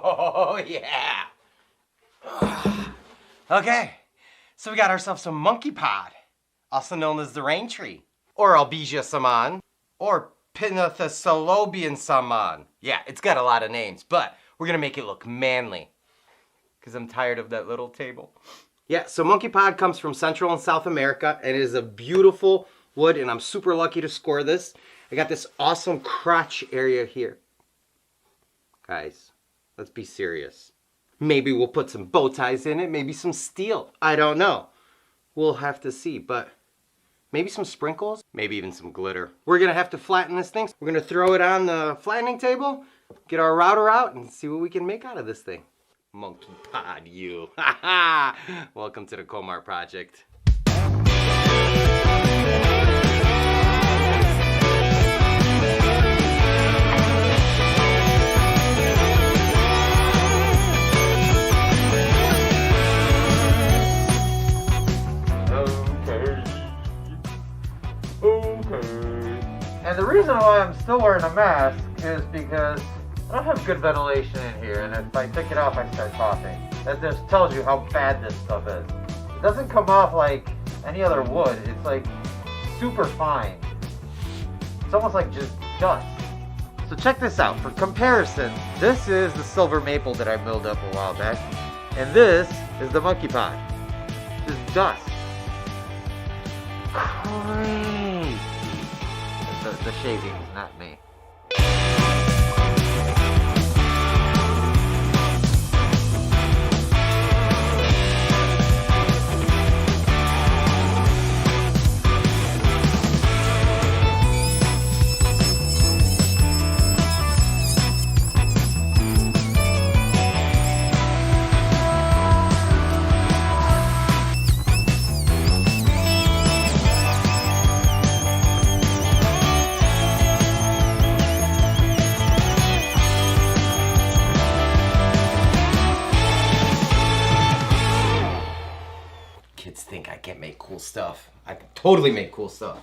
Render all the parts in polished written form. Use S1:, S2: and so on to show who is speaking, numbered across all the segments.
S1: Oh, yeah. Okay, so we got ourselves some monkey pod, also known as the rain tree, or albizia saman, or pinnathosalobian saman. Yeah, it's got a lot of names, but we're gonna make it look manly, because I'm tired of that little table. Yeah, so monkey pod comes from Central and South America, and it is a beautiful wood, and I'm super lucky to score this. I got this awesome crotch area here. Guys, let's be serious. Maybe we'll put some bow ties in it, maybe some steel. I don't know. We'll have to see, but maybe some sprinkles, maybe even some glitter. We're gonna have to flatten this thing. We're gonna throw it on the flattening table, get our router out, and see what we can make out of this thing. Monkey pod, you. Welcome to the Komar Project.
S2: And the reason why I'm still wearing a mask is because I don't have good ventilation in here, and if I take it off, I start coughing. That just tells you how bad this stuff is. It doesn't come off like any other wood. It's like super fine. It's almost like just dust. So check this out. For comparison, this is the silver maple that I milled up a while back, and this is the monkey pod. Just dust. Crazy. The shavings, not me.
S1: Kids think I can't make cool stuff. I can totally make cool stuff.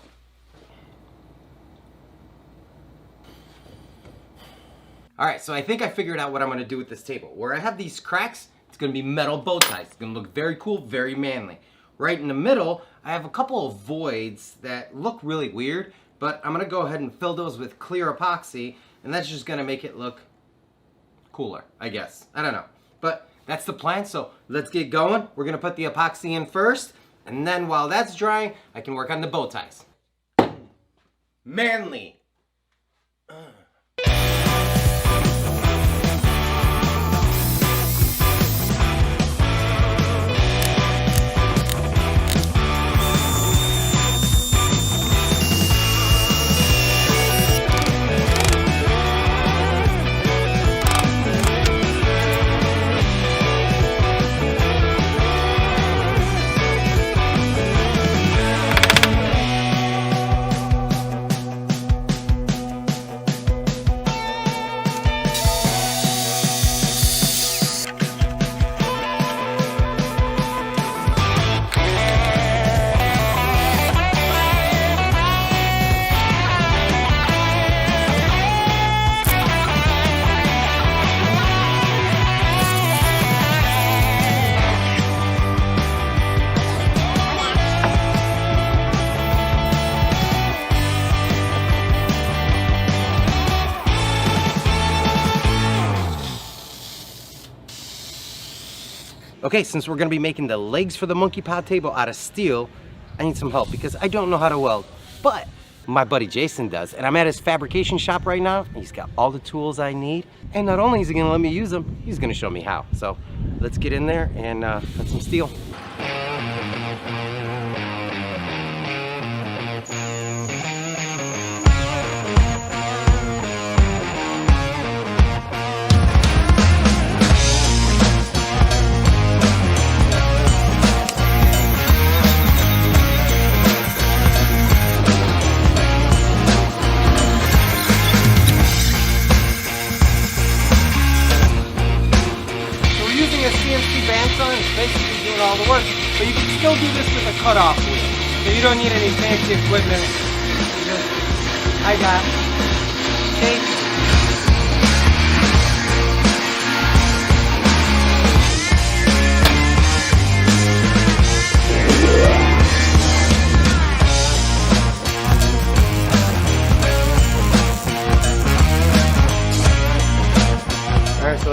S1: Alright, so I think I figured out what I'm going to do with this table. Where I have these cracks, it's going to be metal bow ties. It's going to look very cool, very manly. Right in the middle, I have a couple of voids that look really weird, but I'm going to go ahead and fill those with clear epoxy, and that's just going to make it look cooler, I guess. I don't know. But that's the plan, so let's get going. We're gonna put the epoxy in first, and then while that's drying, I can work on the bow ties. Manly. Okay, since we're gonna be making the legs for the monkey pod table out of steel, I need some help because I don't know how to weld, but my buddy Jason does, and I'm at his fabrication shop right now. He's got all the tools I need, and not only is he gonna let me use them, he's gonna show me how. So let's get in there and put some steel. Basically doing all the work, but you can still do this with a cutoff wheel. So you don't need any fancy equipment. I got tape.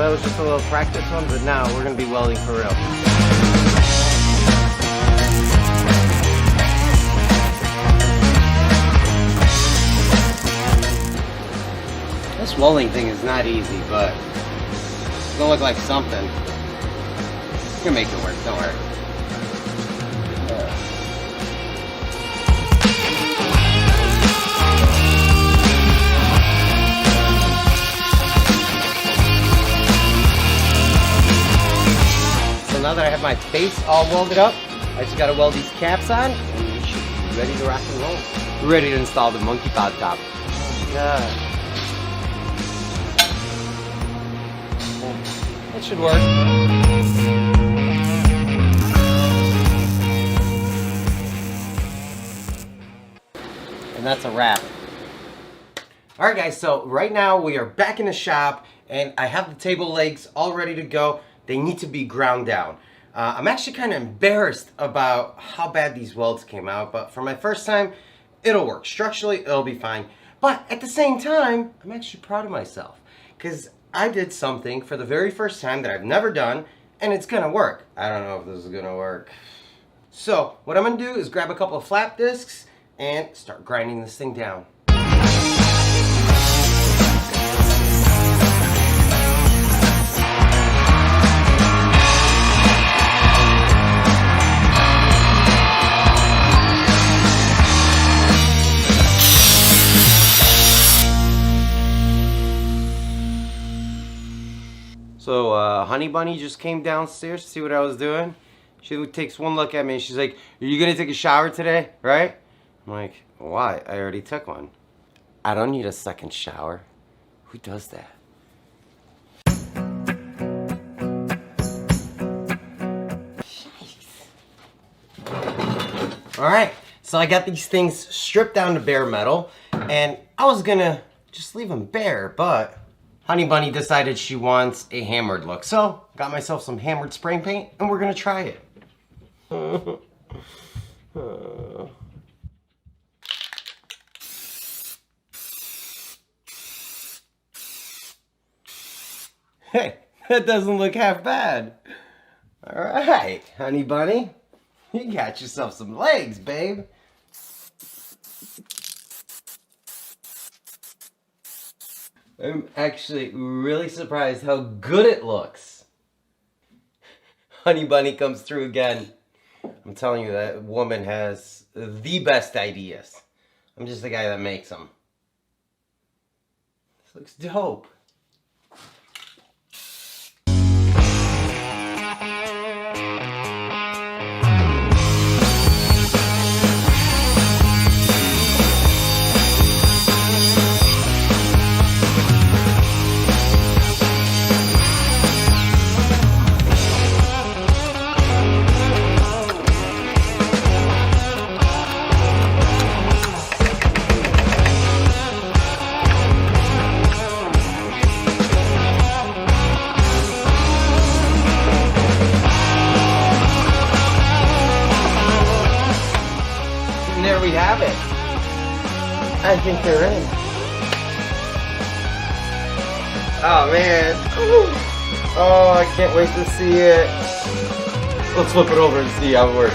S1: that was just a little practice one, but now we're gonna be welding for real. This welding thing is not easy, but it's gonna look like something. We're gonna make it work, don't worry. So now that I have my face all welded up, I just gotta weld these caps on, and we should be ready to rock and roll. We're ready to install the monkey pod top. Oh my god. That should work. And that's a wrap. Alright guys, so right now we are back in the shop and I have the table legs all ready to go. They need to be ground down. I'm actually kind of embarrassed about how bad these welds came out, but for my first time, it'll work. Structurally, it'll be fine. But at the same time, I'm actually proud of myself because I did something for the very first time that I've never done, and it's gonna work. I don't know if this is gonna work. So what I'm gonna do is grab a couple of flap discs and start grinding this thing down. So Honey Bunny just came downstairs to see what I was doing. She takes one look at me and she's like, "Are you gonna take a shower today, right?" I'm like, "Why? I already took one." I don't need a second shower. Who does that? Alright, so I got these things stripped down to bare metal, and I was gonna just leave them bare, but Honey Bunny decided she wants a hammered look. So, got myself some hammered spray paint, and we're gonna try it. Hey, that doesn't look half bad. Alright, Honey Bunny. You got yourself some legs, babe. I'm actually really surprised how good it looks. Honey Bunny comes through again. I'm telling you, that woman has the best ideas. I'm just the guy that makes them. This looks dope. There we have it. I think they're in. Oh man. Oh, I can't wait to see it. Let's flip it over and see how it works.